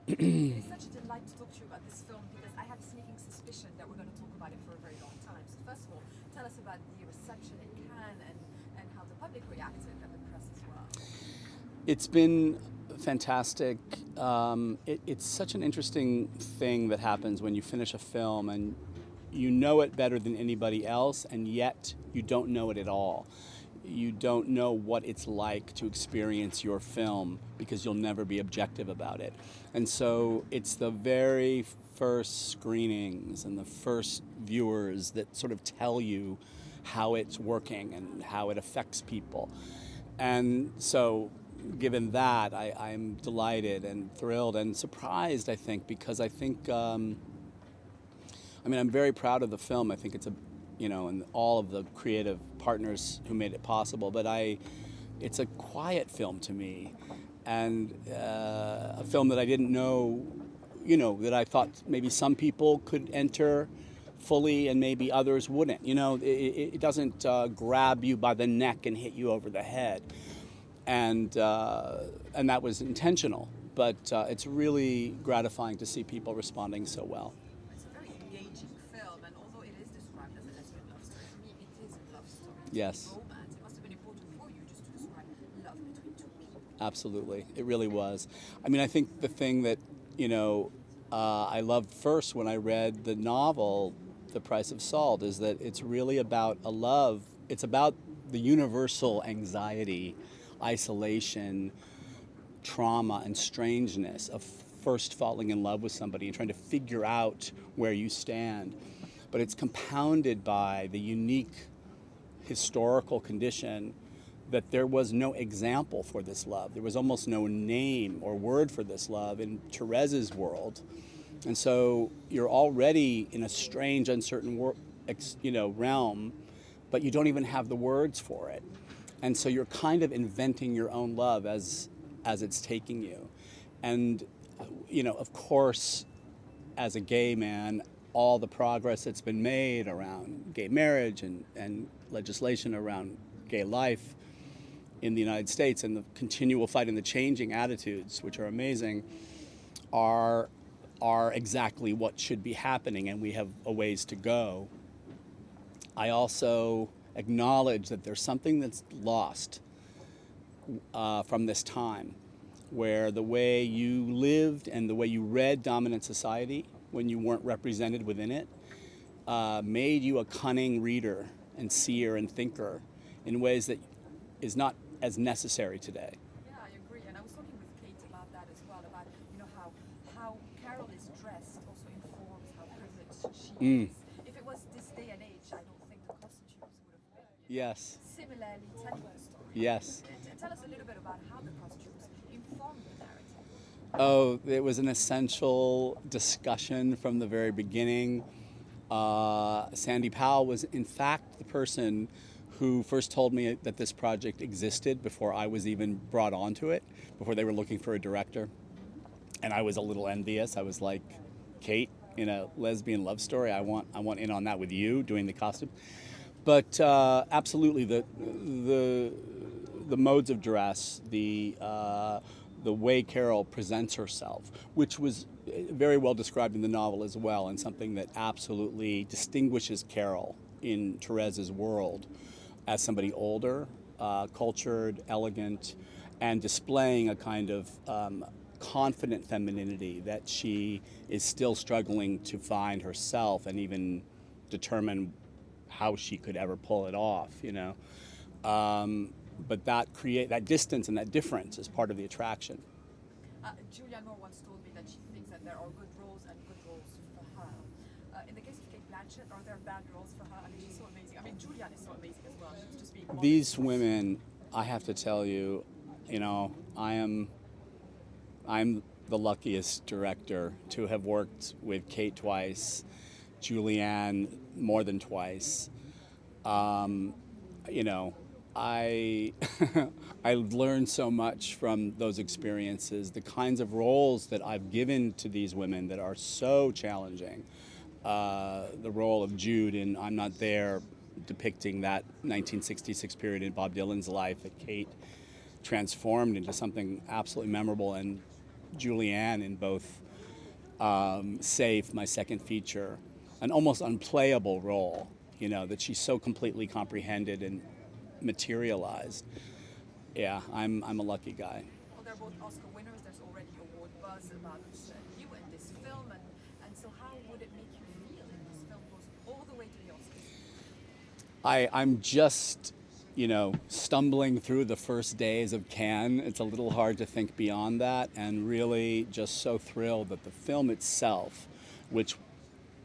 It's such a delight to talk to you about this film because I have a sneaking suspicion that we're going to talk about it for a very long time. So first of all, tell us about the reception in Cannes and how the public reacted and the press as well. It's been fantastic. It's such an interesting thing that happens when you finish a film and you know it better than anybody else, and yet you don't know it at all. You don't know what it's like to experience your film because you'll never be objective about it. And so it's the very first screenings and the first viewers that sort of tell you how it's working and how it affects people. And so, given that, I'm delighted and thrilled and surprised, I think, because I think, I'm very proud of the film. I think it's and all of the creative partners who made it possible, but it's a quiet film to me, and a film that I didn't know, that I thought maybe some people could enter fully and maybe others wouldn't. It doesn't grab you by the neck and hit you over the head, and that was intentional. But it's really gratifying to see people responding so well. It's a very engaging film, and although it is described as a lesbian love story, for me it is a love story. It's Yes. a romance. It must have been important for you just to describe love between two people. Absolutely, it really was. I think the thing that I loved first when I read the novel, The Price of Salt, is that it's really about a love. It's about the universal anxiety, isolation, trauma, and strangeness of first falling in love with somebody and trying to figure out where you stand. But it's compounded by the unique historical condition that there was no example for this love. There was almost no name or word for this love in Therese's world. And so you're already in a strange, uncertain realm, but you don't even have the words for it. And so you're kind of inventing your own love as it's taking you. And, of course, as a gay man, all the progress that's been made around gay marriage and legislation around gay life in the United States and the continual fight and the changing attitudes, which are amazing, are exactly what should be happening, and we have a ways to go. I also acknowledge that there's something that's lost from this time, where the way you lived and the way you read dominant society when you weren't represented within it made you a cunning reader and seer and thinker in ways that is not as necessary today. Yeah, I agree. And I was talking with Kate about that as well, about how Carol is dressed also informs how privileged she is. If it was this day and age, I don't think the costumes would have been Yes. similarly telling the story. Yes. Tell us a little bit about how the costumes inform the narrative. Oh, it was an essential discussion from the very beginning. Sandy Powell was, in fact, the person who first told me that this project existed before I was even brought onto it, before they were looking for a director. And I was a little envious. I was like, Kate, in a lesbian love story, I want in on that with you, doing the costume. But absolutely, the modes of dress, the way Carol presents herself, which was very well described in the novel as well, and something that absolutely distinguishes Carol in Therese's world as somebody older, cultured, elegant, and displaying a kind of confident femininity that she is still struggling to find herself and even determine how she could ever pull it off, But that distance and that difference is part of the attraction. Julianne Moore once told me that she thinks that there are good roles and good roles for her. In the case of Kate Blanchett, are there bad roles for her? She's so amazing. Julianne is so amazing as well. She's just being These women, I have to tell you, I'm the luckiest director to have worked with Kate twice, Julianne more than twice. I I learned so much from those experiences, the kinds of roles that I've given to these women that are so challenging. The role of Jude in I'm Not There, depicting that 1966 period in Bob Dylan's life that Kate transformed into something absolutely memorable and Julianne in both Safe, my second feature, an almost unplayable role, that she so completely comprehended and materialized. Yeah, I'm a lucky guy. Well, they're both Oscar winners. There's already award buzz about you and this film, and so how would it make you feel if this film goes all the way to the Oscars? I'm just, stumbling through the first days of Cannes. It's a little hard to think beyond that, and really just so thrilled that the film itself, which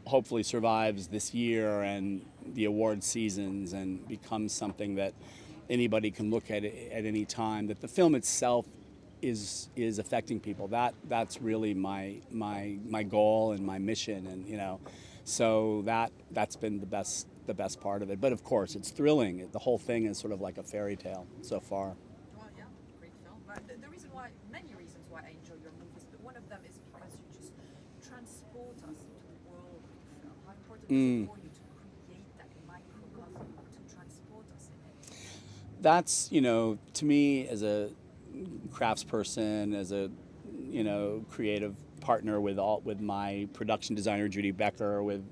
hopefully survives this year and the award seasons and becomes something that anybody can look at any time, that the film itself is affecting people. That's really my goal and my mission, and so that's been the best part of it. But of course, it's thrilling. The whole thing is sort of like a fairy tale so far. Well, yeah, great film. But the reason why, many reasons why I enjoy your movies, but one of them is because you just transport us into the world of the film. How important is it for you to create that microcosm, to transport us in it? That's, to me as a craftsperson, as a, creative partner with my production designer Judy Becker, with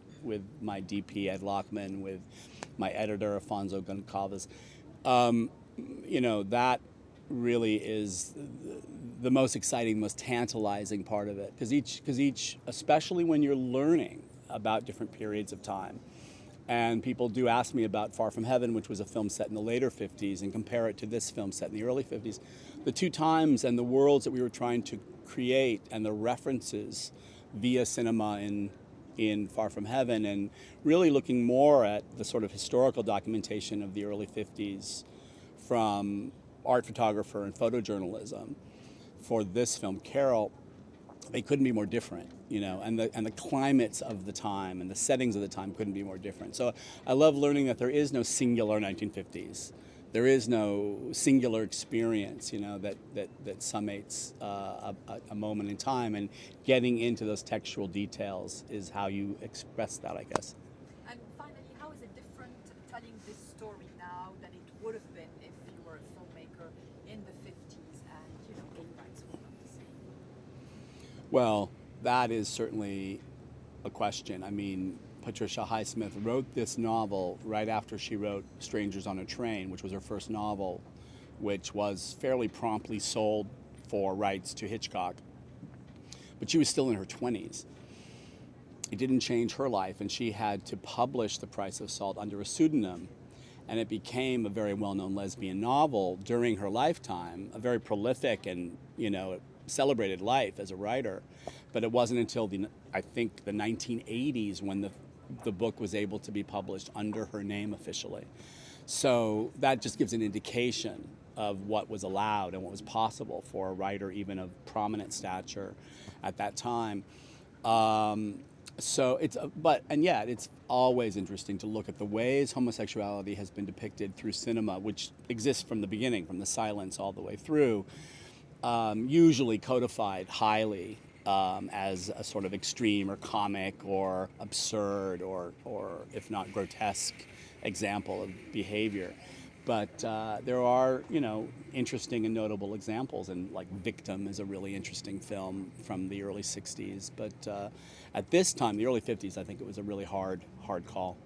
my DP Ed Lockman, with my editor Afonso Goncalves, that really is the most exciting, most tantalizing part of it, because each, especially when you're learning about different periods of time. And people do ask me about Far From Heaven, which was a film set in the later 50s, and compare it to this film set in the early 50s. The two times and the worlds that we were trying to create and the references via cinema in Far From Heaven, and really looking more at the sort of historical documentation of the early 50s from art photographer and photojournalism for this film, Carol, they couldn't be more different, and the climates of the time and the settings of the time couldn't be more different. So I love learning that there is no singular 1950s. There is no singular experience, that summates a moment in time, and getting into those textual details is how you express that, I guess. And finally, how is it different telling this story now than it would have been if you were a filmmaker in the 50s and, gay rights were not the same? Well, that is certainly a question. I mean, Patricia Highsmith wrote this novel right after she wrote Strangers on a Train, which was her first novel, which was fairly promptly sold for rights to Hitchcock. But she was still in her 20s. It didn't change her life, and she had to publish The Price of Salt under a pseudonym. And it became a very well-known lesbian novel during her lifetime, a very prolific and, celebrated life as a writer. But it wasn't until I think the 1980s when the book was able to be published under her name officially. So that just gives an indication of what was allowed and what was possible for a writer even of prominent stature at that time. So it's always interesting to look at the ways homosexuality has been depicted through cinema, which exists from the beginning, from the silence all the way through, usually codified highly as a sort of extreme or comic or absurd or if not grotesque example of behavior. But there are, interesting and notable examples, and like Victim is a really interesting film from the early 60s. But at this time, the early 50s, I think it was a really hard call.